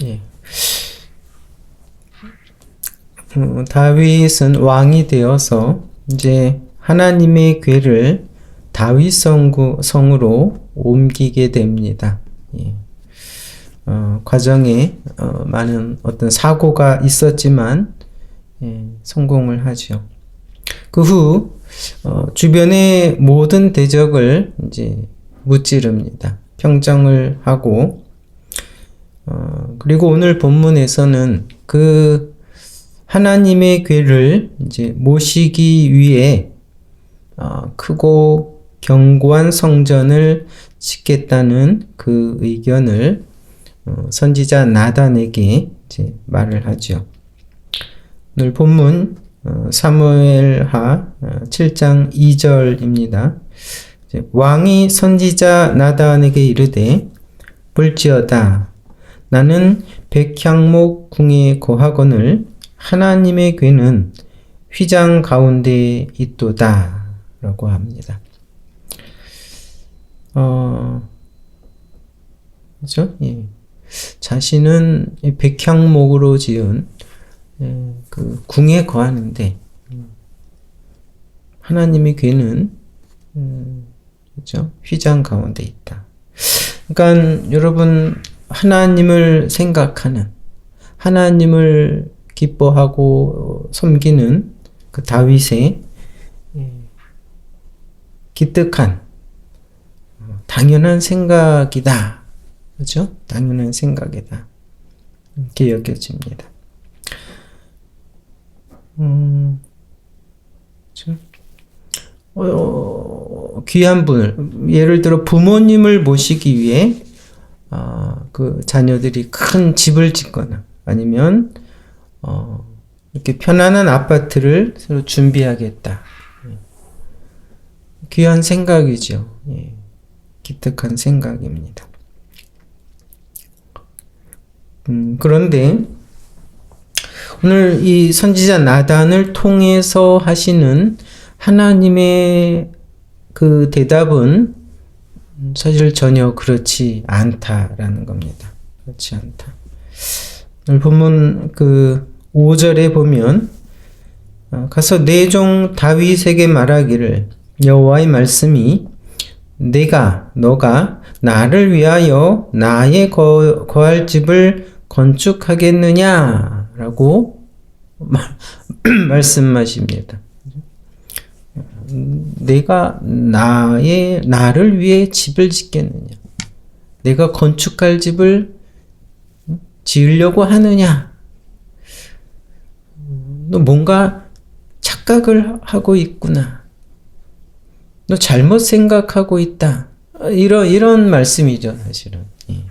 예. 다윗은 왕이 되어서 이제 하나님의 궤를 다윗 성으로 옮기게 됩니다. 예. 과정에 많은 어떤 사고가 있었지만 성공을 하죠. 그 후 주변의 모든 대적을 이제 무찌릅니다. 평정을 하고 그리고 오늘 본문에서는 그 하나님의 궤를 이제 모시기 위해 크고 견고한 성전을 짓겠다는 그 의견을 선지자 나단에게 이제 말을 하죠. 오늘 본문 사무엘하 7장 2절입니다. 왕이 선지자 나단에게 이르되 볼지어다 나는 백향목 궁에 거하거늘 하나님의 궤는 휘장 가운데 있도다 라고 합니다. 그렇죠? 예. 자신은 백향목으로 지은 그 궁에 거하는데 하나님의 궤는 그렇죠? 휘장 가운데 있다. 그러니까 여러분 하나님을 생각하는 하나님을 기뻐하고 섬기는 그 다윗의 기특한 당연한 생각이다. 그렇죠? 당연한 생각이다. 이렇게 여겨집니다. 귀한 분을 예를 들어 부모님을 모시기 위해 그 자녀들이 큰 집을 짓거나 아니면 이렇게 편안한 아파트를 새로 준비하겠다. 귀한 생각이죠. 예. 기특한 생각입니다. 그런데 오늘 이 선지자 나단을 통해서 하시는 하나님의 그 대답은 사실 전혀 그렇지 않다라는 겁니다. 그렇지 않다. 오늘 본문 그 5절에 보면 가서 내 종 다윗에게 말하기를 여호와의 말씀이 너가 나를 위하여 나의 거할 집을 건축하겠느냐라고 말씀하십니다. 내가 나를 위해 집을 짓겠느냐? 내가 건축할 집을 지으려고 하느냐? 너 뭔가 착각을 하고 있구나. 너 잘못 생각하고 있다. 이런 말씀이죠, 사실은. 예.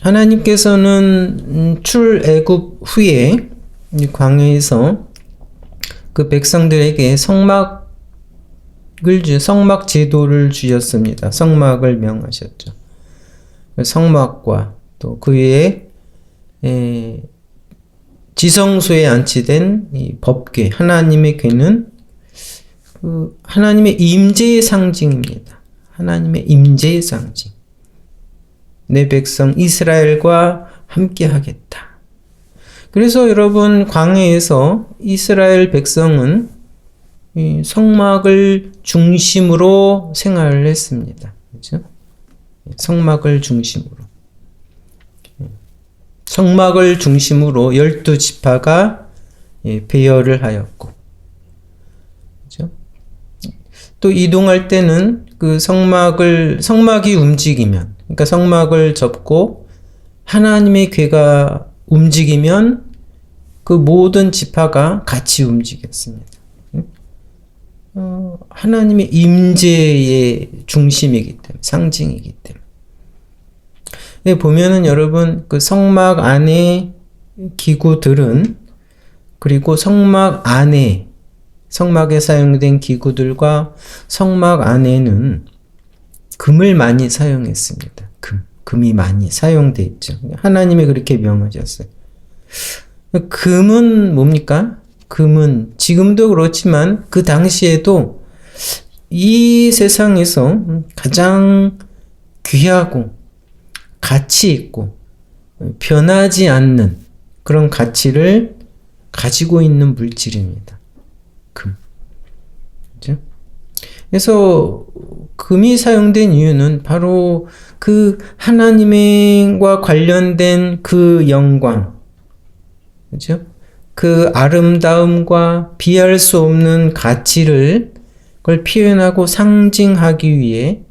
하나님께서는 출애굽 후에 광야에서 그 백성들에게 성막 제도를 주셨습니다. 성막을 명하셨죠. 성막과 또 그 외에 지성소에 안치된 이 법궤, 하나님의 궤는 그 하나님의 임재의 상징입니다. 하나님의 임재의 상징. 내 백성 이스라엘과 함께 하겠다. 그래서 여러분 광야에서 이스라엘 백성은 이 성막을 중심으로 생활을 했습니다. 그렇죠? 성막을 중심으로. 성막을 중심으로 12지파가 배열을 하였고, 그렇죠? 또 이동할 때는 그 성막이 움직이면, 그러니까 성막을 접고 하나님의 궤가 움직이면 그 모든 지파가 같이 움직였습니다. 하나님의 임재의 중심이기 때문에, 상징이기 때문에. 보면은 여러분 그 성막 안에 기구들은 그리고 성막에 사용된 기구들과 성막 안에는 금을 많이 사용했습니다. 금이 많이 사용돼 있죠. 하나님이 그렇게 명하셨어요. 금은 뭡니까? 금은 지금도 그렇지만 그 당시에도 이 세상에서 가장 귀하고 가치 있고 변하지 않는 그런 가치를 가지고 있는 물질입니다. 금. 그죠? 그래서 금이 사용된 이유는 바로 그 하나님과 관련된 그 영광, 그죠? 그 아름다움과 비할 수 없는 가치를 그걸 표현하고 상징하기 위해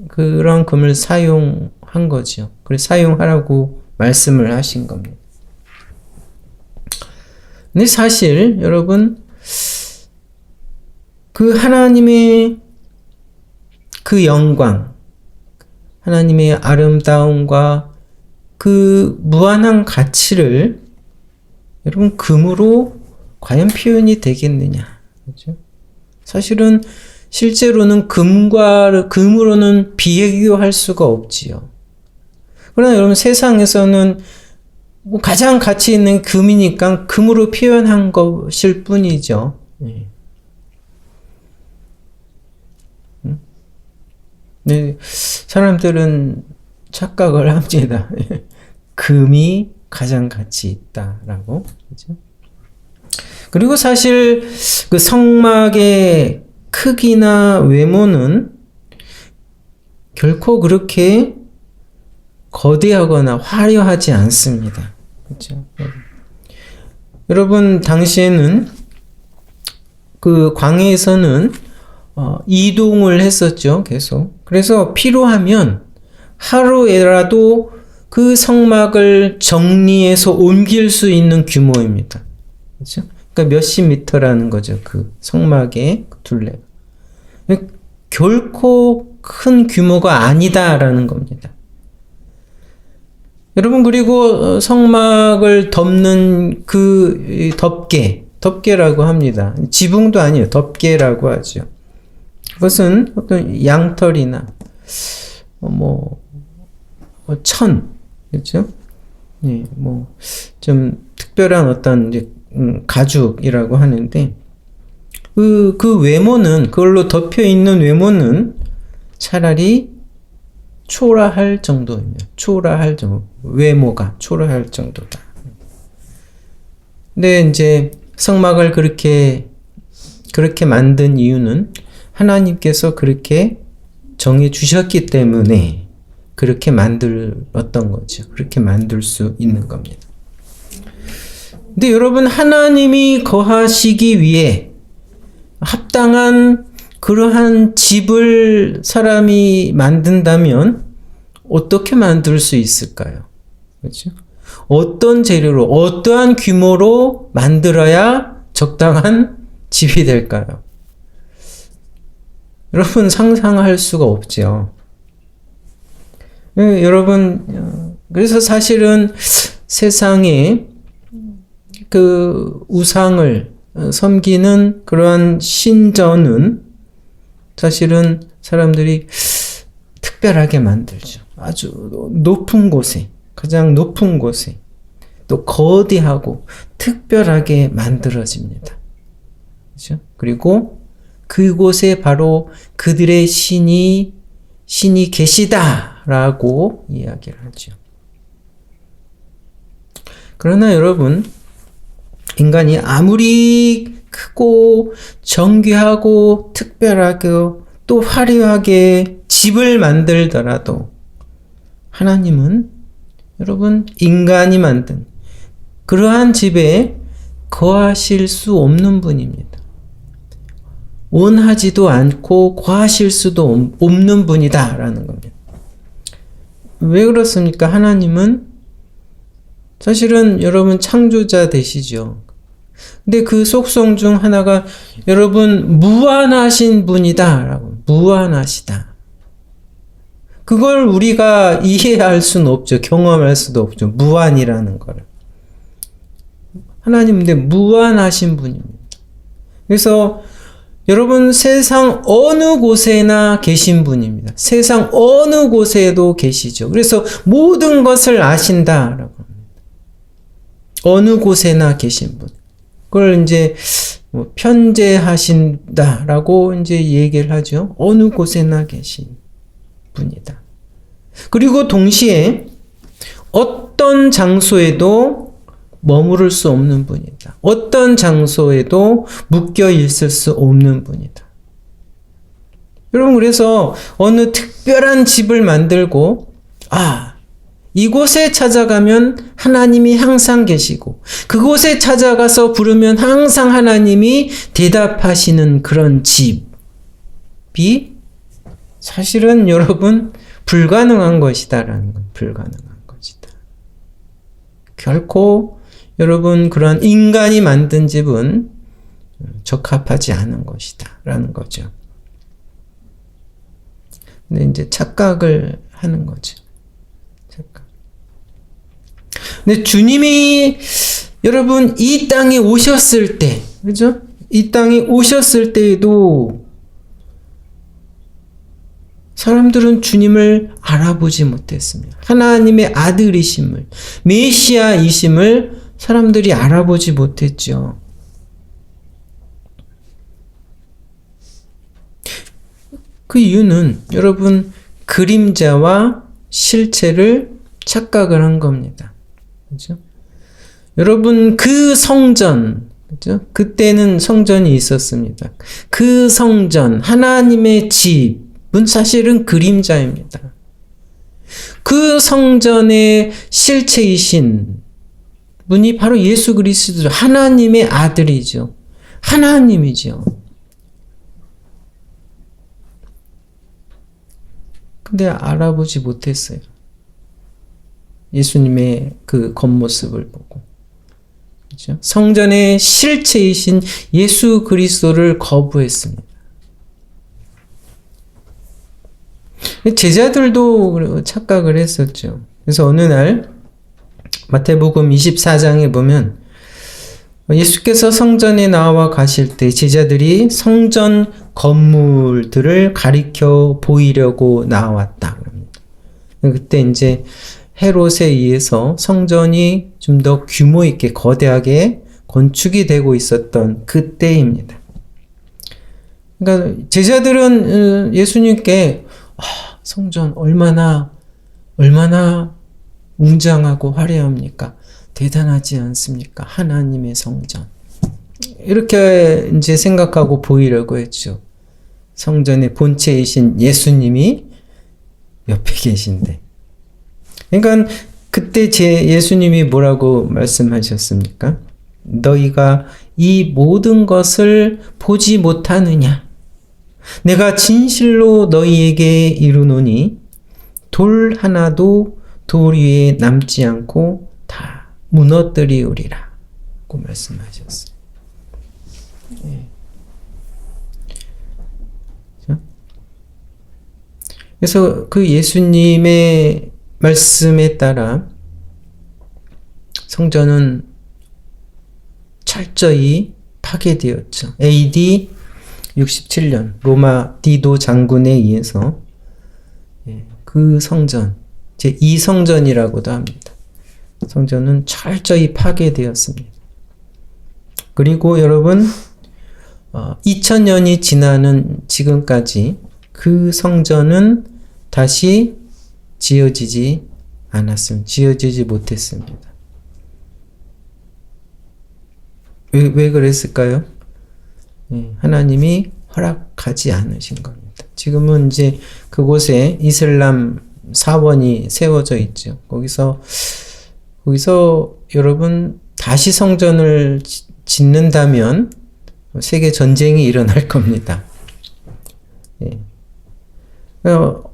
그런 금을 사용한 거죠. 그래서 사용하라고 말씀을 하신 겁니다. 근데 사실 여러분 그 하나님의 그 영광, 하나님의 아름다움과 그 무한한 가치를 여러분 금으로 과연 표현이 되겠느냐? 그렇죠? 사실은 실제로는 금으로는 비교할 수가 없지요. 그러나 여러분 세상에서는 뭐 가장 가치 있는 금이니까 금으로 표현한 것일 뿐이죠. 네, 사람들은 착각을 합니다. 금이 가장 가치 있다라고. 그렇죠? 그리고 사실 그 성막의 크기나 외모는 결코 그렇게 거대하거나 화려하지 않습니다. 그렇죠? 여러분 당시에는 그 광야에서는 이동을 했었죠. 계속. 그래서 필요하면 하루에라도 그 성막을 정리해서 옮길 수 있는 규모입니다. 그렇죠? 그러니까 몇십 미터라는 거죠. 그 성막의 둘레가. 결코 큰 규모가 아니다라는 겁니다. 여러분 그리고 성막을 덮는 그 덮개라고 합니다. 지붕도 아니에요. 덮개라고 하죠. 그것은 어떤 양털이나 천, 그렇죠? 네, 좀 특별한 어떤 이제 가죽이라고 하는데 그 외모는 그걸로 덮여 있는 외모는 차라리 초라할 정도입니다. 초라할 정도. 외모가 초라할 정도다. 근데 이제 성막을 그렇게 만든 이유는 하나님께서 그렇게 정해 주셨기 때문에 그렇게 만들었던 거죠. 그렇게 만들 수 있는 겁니다. 근데 여러분 하나님이 거하시기 위해 합당한 그러한 집을 사람이 만든다면 어떻게 만들 수 있을까요? 그렇죠? 어떤 재료로, 어떠한 규모로 만들어야 적당한 집이 될까요? 여러분 상상할 수가 없죠. 여러분, 그래서 사실은 세상에 그 우상을 섬기는 그러한 신전은 사실은 사람들이 특별하게 만들죠. 아주 높은 곳에, 가장 높은 곳에 또 거대하고 특별하게 만들어집니다. 그렇죠? 그리고 그곳에 바로 그들의 신이 계시다라고 이야기를 하죠. 그러나 여러분, 인간이 아무리 크고 정교하고 특별하고 또 화려하게 집을 만들더라도 하나님은 여러분 인간이 만든 그러한 집에 거하실 수 없는 분입니다. 원하지도 않고 거하실 수도 없는 분이다 라는 겁니다. 왜 그렇습니까? 하나님은 사실은 여러분 창조자 되시죠. 근데 그 속성 중 하나가 여러분 무한하신 분이다 라고. 무한하시다. 그걸 우리가 이해할 수는 없죠. 경험할 수도 없죠. 무한이라는 거를. 하나님인데 무한하신 분입니다. 그래서 여러분 세상 어느 곳에나 계신 분입니다. 세상 어느 곳에도 계시죠. 그래서 모든 것을 아신다라고 합니다. 어느 곳에나 계신 분. 그걸 이제 뭐 편재하신다라고 이제 얘기를 하죠. 어느 곳에나 계신 분이다. 그리고 동시에 어떤 장소에도 머무를 수 없는 분이다. 어떤 장소에도 묶여 있을 수 없는 분이다. 여러분, 그래서 어느 특별한 집을 만들고, 이곳에 찾아가면 하나님이 항상 계시고, 그곳에 찾아가서 부르면 항상 하나님이 대답하시는 그런 집이 사실은 여러분, 불가능한 것이다라는 건 불가능한 것이다. 결코 여러분, 그런 인간이 만든 집은 적합하지 않은 것이다 라는 거죠. 근데 이제 착각을 하는 거죠. 착각. 근데 주님이 여러분 이 땅에 오셨을 때, 그죠? 이 땅에 오셨을 때에도 사람들은 주님을 알아보지 못했습니다. 하나님의 아들이심을, 메시아이심을 사람들이 알아보지 못했죠. 그 이유는 여러분 그림자와 실체를 착각을 한 겁니다. 그죠? 여러분 그 성전, 그죠? 그때는 성전이 있었습니다. 그 성전, 하나님의 집은 사실은 그림자입니다. 그 성전의 실체이신 분이 바로 예수 그리스도, 하나님의 아들이죠. 하나님이죠. 근데 알아보지 못했어요. 예수님의 그 겉모습을 보고. 그렇죠? 성전의 실체이신 예수 그리스도를 거부했습니다. 제자들도 착각을 했었죠. 그래서 어느 날 마태복음 24장에 보면 예수께서 성전에 나와 가실 때 제자들이 성전 건물들을 가리켜 보이려고 나왔다. 그때 이제 헤롯에 의해서 성전이 좀 더 규모 있게 거대하게 건축이 되고 있었던 그때입니다. 그러니까 제자들은 예수님께 성전 얼마나 웅장하고 화려합니까? 대단하지 않습니까? 하나님의 성전. 이렇게 이제 생각하고 보이려고 했죠. 성전의 본체이신 예수님이 옆에 계신데. 그러니까 그때 예수님이 뭐라고 말씀하셨습니까? 너희가 이 모든 것을 보지 못하느냐? 내가 진실로 너희에게 이르노니 돌 하나도 돌 위에 남지 않고 다 무너뜨리우리라 고 말씀하셨어요. 네. 그래서 그 예수님의 말씀에 따라 성전은 철저히 파괴되었죠. AD 67년 로마 디도 장군에 의해서 그 성전, 제2성전이라고도 합니다. 성전은 철저히 파괴되었습니다. 그리고 여러분 2000년이 지나는 지금까지 그 성전은 다시 지어지지 못했습니다. 왜 그랬을까요? 하나님이 허락하지 않으신 겁니다. 지금은 이제 그곳에 이슬람 사원이 세워져 있죠. 거기서 여러분 다시 성전을 짓는다면 세계 전쟁이 일어날 겁니다.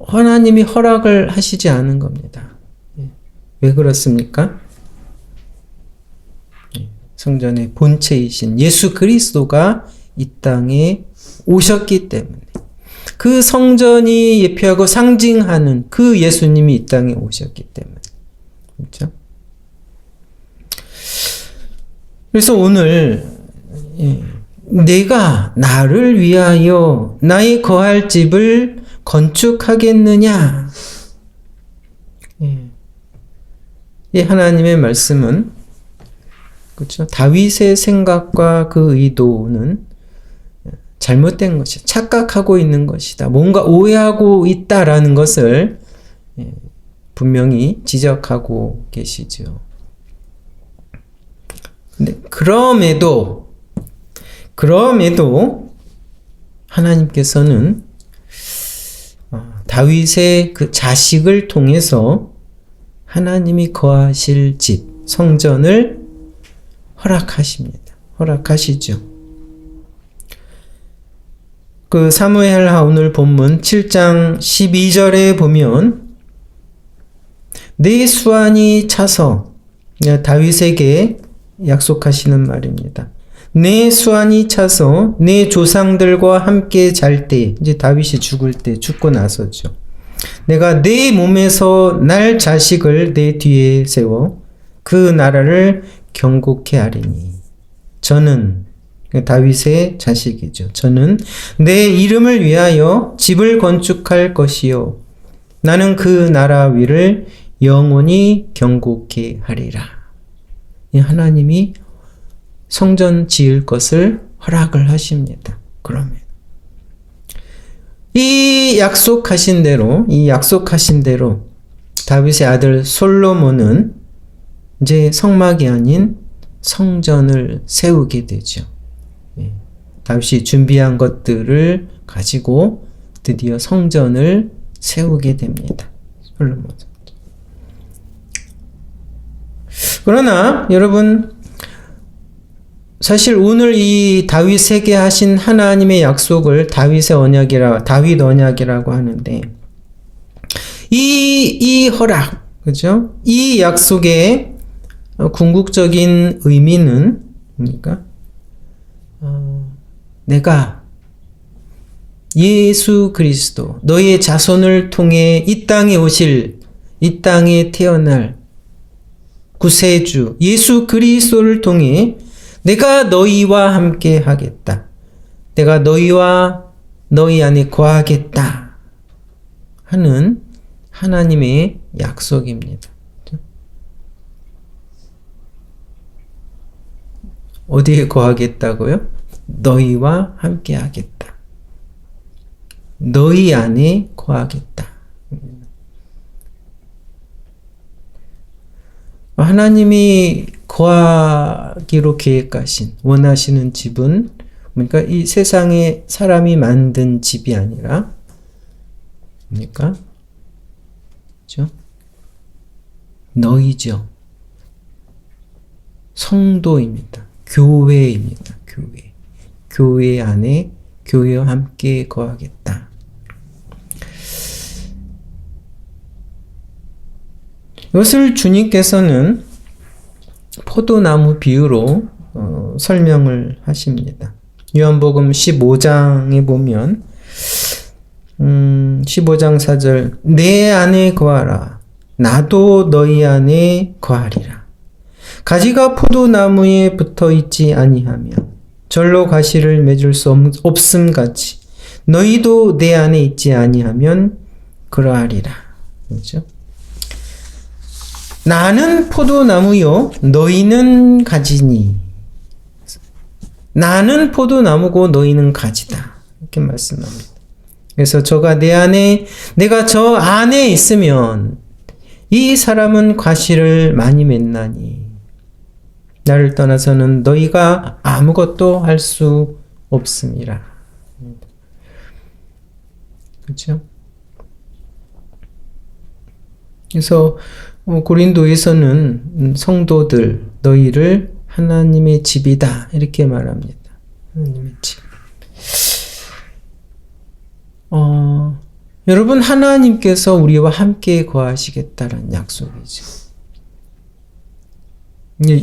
하나님이 허락을 하시지 않은 겁니다. 왜 그렇습니까? 성전의 본체이신 예수 그리스도가 이 땅에 오셨기 때문에, 그 성전이 예표하고 상징하는 그 예수님이 이 땅에 오셨기 때문에. 그렇죠? 그래서 오늘 내가 나를 위하여 나의 거할 집을 건축하겠느냐? 이 하나님의 말씀은 그렇죠? 다윗의 생각과 그 의도는 잘못된 것이다. 착각하고 있는 것이다. 뭔가 오해하고 있다라는 것을 분명히 지적하고 계시죠. 근데 그럼에도 하나님께서는 다윗의 그 자식을 통해서 하나님이 거하실 집, 성전을 허락하시죠. 그 사무엘하 오늘 본문 7장 12절에 보면 내 수완이 차서, 다윗에게 약속하시는 말입니다. 내 수완이 차서 내 조상들과 함께 잘 때, 이제 다윗이 죽고 나서죠. 내가 내 몸에서 날 자식을 내 뒤에 세워 그 나라를 경고케 하리니. 저는, 다윗의 자식이죠. 저는 내 이름을 위하여 집을 건축할 것이요. 나는 그 나라 위를 영원히 경고케 하리라. 하나님이 성전 지을 것을 허락을 하십니다. 그러면 이 약속하신 대로 다윗의 아들 솔로몬은 이제 성막이 아닌 성전을 세우게 되죠. 다윗이 준비한 것들을 가지고 드디어 성전을 세우게 됩니다. 솔로몬. 그러나 여러분, 사실 오늘 이 다윗에게 하신 하나님의 약속을 다윗 언약이라고 하는데, 이 허락, 그죠? 이 약속의 궁극적인 의미는 뭡니까? 내가 예수 그리스도, 너의 자손을 통해 이 땅에 태어날 구세주 예수 그리스도를 통해 내가 너희와 함께 하겠다. 내가 너희 안에 거하겠다 하는 하나님의 약속입니다. 어디에 거하겠다고요? 너희와 함께 하겠다. 너희 안에 거하겠다. 하나님이 거하기로 계획하신, 원하시는 집은, 그러니까 이 세상에 사람이 만든 집이 아니라, 뭡니까? 그렇죠? 너희죠. 성도입니다. 교회입니다. 교회 안에, 교회와 함께 거하겠다. 이것을 주님께서는 포도나무 비유로 설명을 하십니다. 요한복음 15장에 보면 15장 4절 내 안에 거하라 나도 너희 안에 거하리라. 가지가 포도나무에 붙어 있지 아니하면 절로 가시를 맺을 수 없음같이 너희도 내 안에 있지 아니하면 그러하리라. 그렇죠? 나는 포도나무요 너희는 가지니. 나는 포도나무고 너희는 가지다. 이렇게 말씀합니다. 그래서 내가 저 안에 있으면 이 사람은 과실을 많이 맺나니 나를 떠나서는 너희가 아무것도 할 수 없음이라. 그렇죠? 그래서 고린도에서는 성도들 너희를 하나님의 집이다 이렇게 말합니다. 하나님의 집. 여러분 하나님께서 우리와 함께 거하시겠다는 약속이죠.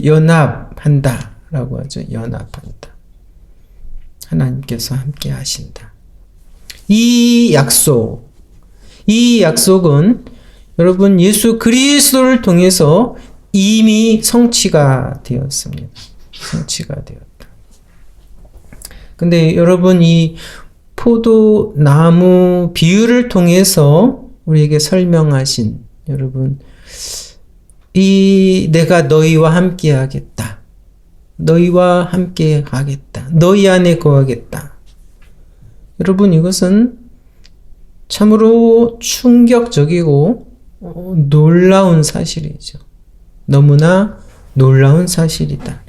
연합한다라고 하죠. 연합한다. 하나님께서 함께 하신다. 이 약속은 여러분 예수 그리스도를 통해서 이미 성취가 되었습니다. 성취가 되었다. 근데 여러분 이 포도나무 비유를 통해서 우리에게 설명하신 여러분 내가 너희와 함께 하겠다. 너희와 함께 하겠다. 너희 안에 거하겠다. 여러분, 이것은 참으로 충격적이고 놀라운 사실이죠. 너무나 놀라운 사실이다.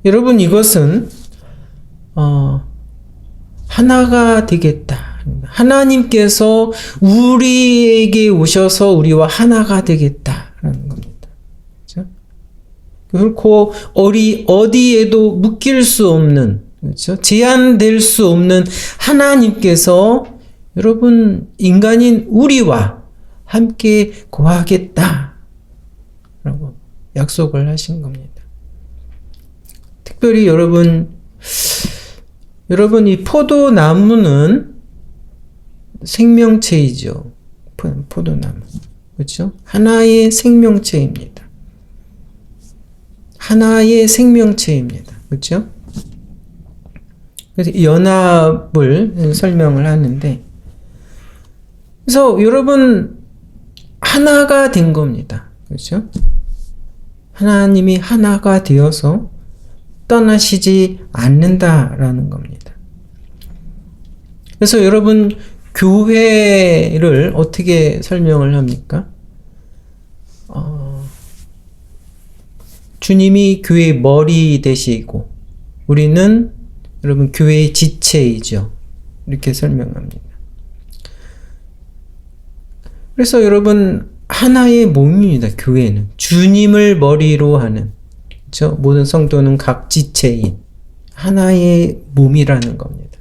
여러분, 이것은 하나가 되겠다. 하나님께서 우리에게 오셔서 우리와 하나가 되겠다라는 겁니다. 그렇죠? 결코 어디에도 묶일 수 없는, 그렇죠? 제한될 수 없는 하나님께서 여러분, 인간인 우리와 함께 거하겠다라고 약속을 하신 겁니다. 특별히 여러분, 이 포도나무는 생명체이죠. 포도나무. 그렇죠? 하나의 생명체입니다. 하나의 생명체입니다. 그렇죠? 그래서 연합을 설명을 하는데, 그래서 여러분, 하나가 된 겁니다. 그렇죠? 하나님이 하나가 되어서 떠나시지 않는다라는 겁니다. 그래서 여러분, 교회를 어떻게 설명을 합니까? 주님이 교회의 머리 되시고 우리는 여러분 교회의 지체이죠. 이렇게 설명합니다. 그래서 여러분, 하나의 몸입니다. 교회는 주님을 머리로 하는, 그렇죠? 모든 성도는 각 지체인 하나의 몸이라는 겁니다.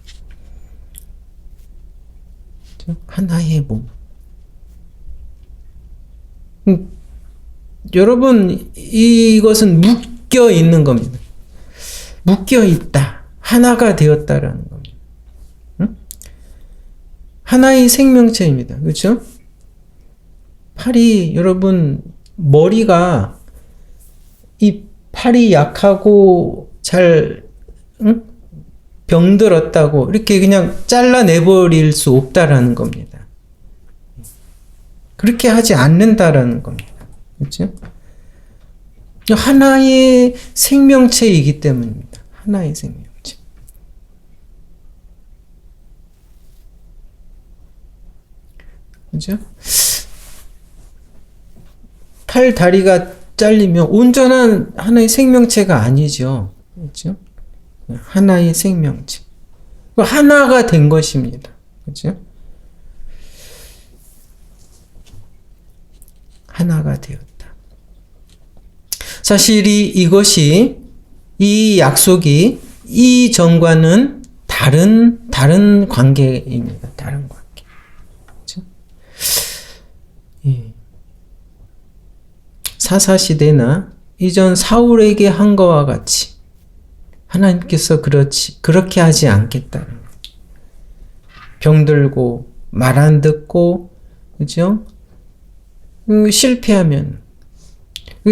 그렇죠? 하나의 몸. 여러분, 이것은 묶여 있는 겁니다. 묶여 있다. 하나가 되었다라는 겁니다. 응? 하나의 생명체입니다. 그렇죠? 팔이, 여러분, 머리가, 이 팔이 약하고 잘 병들었다고 이렇게 그냥 잘라내버릴 수 없다라는 겁니다. 그렇게 하지 않는다라는 겁니다. 그렇죠? 하나의 생명체이기 때문입니다. 하나의 생명체. 그렇죠? 팔, 다리가 잘리면 온전한 하나의 생명체가 아니죠. 그렇죠? 하나의 생명체. 하나가 된 것입니다. 그렇죠? 하나가 되었다. 사실 이것이, 이 약속이 이전과는 다른 관계입니다. 다른 관계. 그렇죠? 예. 사사시대나 이전 사울에게 한 것과 같이 하나님께서 그렇게 하지 않겠다는 거예요. 병들고 말 안 듣고, 그죠? 실패하면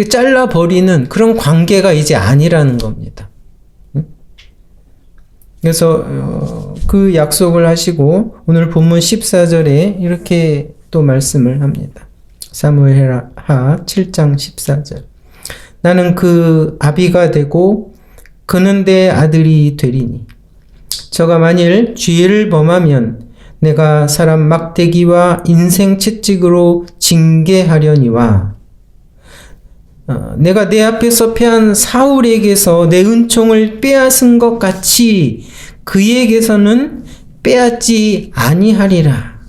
잘라버리는 그런 관계가 이제 아니라는 겁니다. 그래서 그 약속을 하시고 오늘 본문 14절에 이렇게 또 말씀을 합니다. 사무엘하 7장 14절. 나는 그 아비가 되고 그는 내 아들이 되리니 저가 만일 죄를 범하면 내가 사람 막대기와 인생 채찍으로 징계하려니와 내가 내 앞에서 패한 사울에게서 내 은총을 빼앗은 것 같이 그에게서는 빼앗지 아니하리라.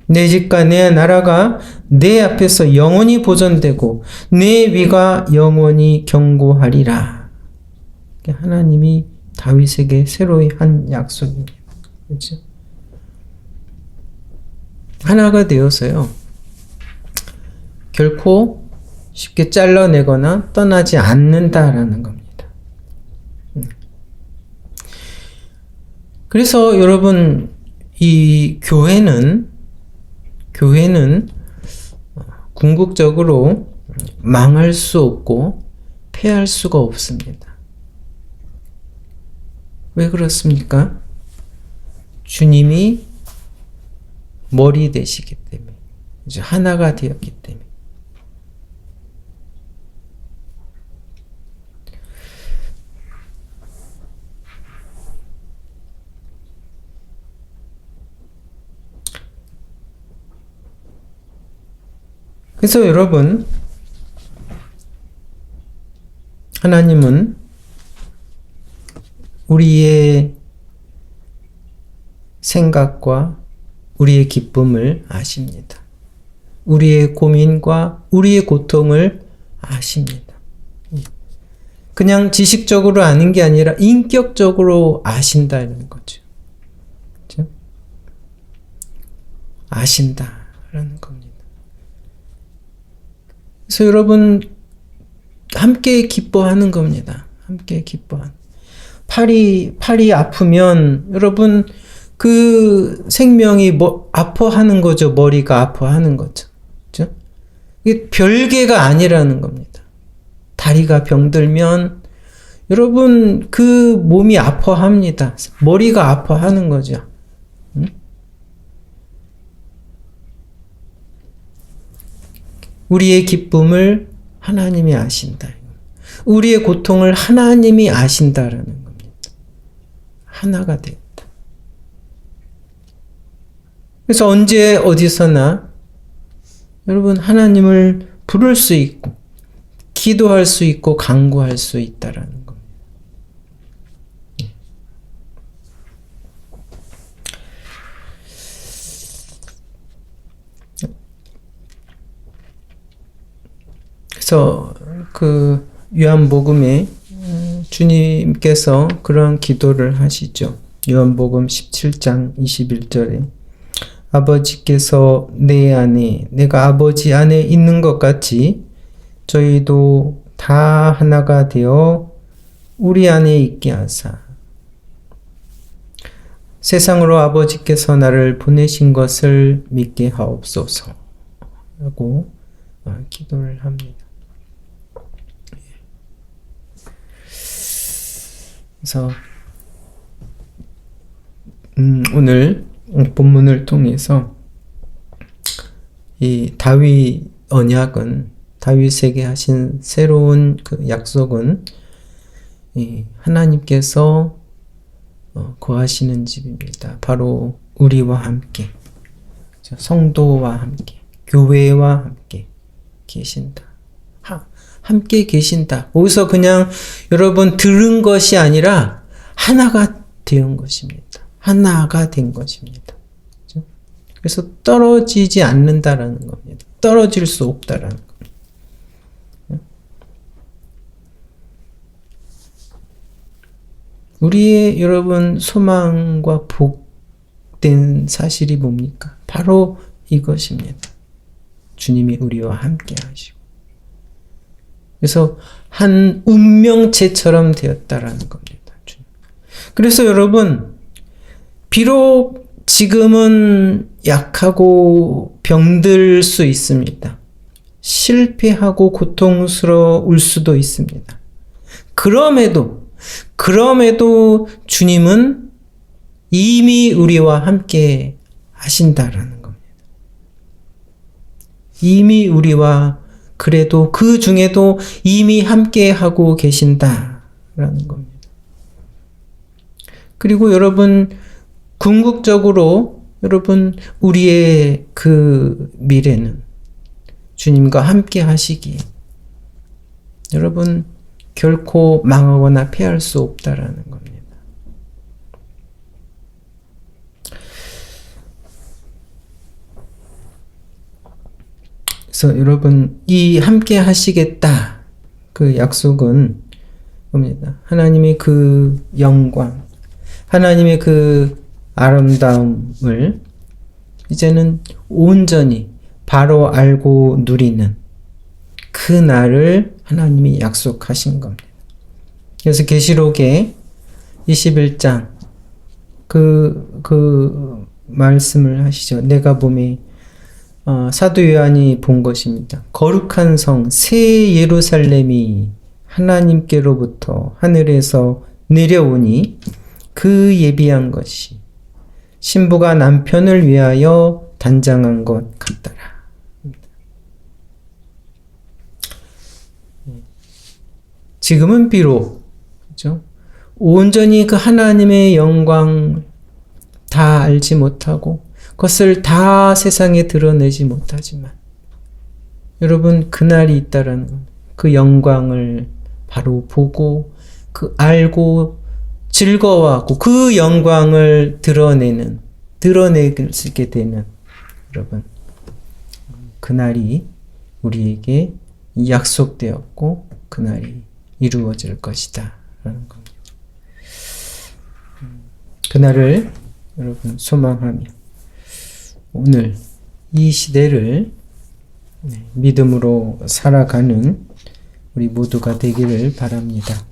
내 집과 내 나라가 내 앞에서 영원히 보존되고 내 위가 영원히 경고하리라. 하나님이 다윗에게 새로이 한 약속입니다. 그렇죠? 하나가 되어서요, 결코 쉽게 잘라내거나 떠나지 않는다라는 겁니다. 그래서 여러분, 이 교회는 궁극적으로 망할 수 없고 패할 수가 없습니다. 왜 그렇습니까? 주님이 머리 되시기 때문에, 이제 하나가 되었기 때문에. 그래서 여러분, 하나님은 우리의 생각과 우리의 기쁨을 아십니다. 우리의 고민과 우리의 고통을 아십니다. 그냥 지식적으로 아는 게 아니라 인격적으로 아신다는 거죠. 그렇죠? 아신다라는 겁니다. 그래서 여러분 함께 기뻐하는 겁니다. 함께 기뻐하는. 팔이 아프면 여러분 그 생명이 아파하는 거죠. 머리가 아파하는 거죠. 그렇죠? 이게 별개가 아니라는 겁니다. 다리가 병들면 여러분 그 몸이 아파합니다. 머리가 아파하는 거죠. 응? 우리의 기쁨을 하나님이 아신다. 우리의 고통을 하나님이 아신다라는 겁니다. 하나가 됐다. 그래서 언제 어디서나 여러분 하나님을 부를 수 있고 기도할 수 있고 간구할 수 있다라는 겁니다. 그래서 그 요한복음에 주님께서 그런 기도를 하시죠. 요한복음 17장 21절에 아버지께서 내 안에 내가 아버지 안에 있는 것 같이 저희도 다 하나가 되어 우리 안에 있게 하사 세상으로 아버지께서 나를 보내신 것을 믿게 하옵소서 하고 기도를 합니다. 그래서 오늘 본문을 통해서 이 다윗 언약은 다윗에게 하신 새로운 그 약속은 하나님께서 거하시는 집입니다. 바로 우리와 함께, 성도와 함께, 교회와 함께 계신다. 함께 계신다. 거기서 그냥 여러분 들은 것이 아니라 하나가 된 것입니다. 하나가 된 것입니다. 그렇죠? 그래서 떨어지지 않는다라는 겁니다. 떨어질 수 없다라는 겁니다. 우리의 여러분 소망과 복된 사실이 뭡니까? 바로 이것입니다. 주님이 우리와 함께 하시고 그래서 한 운명체처럼 되었다라는 겁니다. 그래서 여러분 비록 지금은 약하고 병들 수 있습니다. 실패하고 고통스러울 수도 있습니다. 그럼에도 주님은 이미 우리와 함께 하신다라는 겁니다. 이미 우리와 그래도 그 중에도 이미 함께 하고 계신다라는 겁니다. 그리고 여러분 궁극적으로 여러분 우리의 그 미래는 주님과 함께 하시기에 여러분 결코 망하거나 패할 수 없다라는 겁니다. 그래서 여러분 이 함께 하시겠다 그 약속은 뭡니다. 하나님의 그 영광, 하나님의 그 아름다움을 이제는 온전히 바로 알고 누리는 그 날을 하나님이 약속하신 겁니다. 그래서 계시록의 21장 그 말씀을 하시죠. 내가 봄에 사도 요한이 본 것입니다. 거룩한 성 새 예루살렘이 하나님께로부터 하늘에서 내려오니 그 예비한 것이 신부가 남편을 위하여 단장한 것 같더라. 지금은 비록 그렇죠? 온전히 그 하나님의 영광 다 알지 못하고 그것을 다 세상에 드러내지 못하지만 여러분, 그날이 있다라는 것. 그 영광을 바로 보고, 그 알고, 즐거워하고, 그 영광을 드러내게 되는, 여러분, 그날이 우리에게 약속되었고, 그날이 이루어질 것이다. 라는 겁니다. 그날을 여러분 소망하며, 오늘 이 시대를 믿음으로 살아가는 우리 모두가 되기를 바랍니다.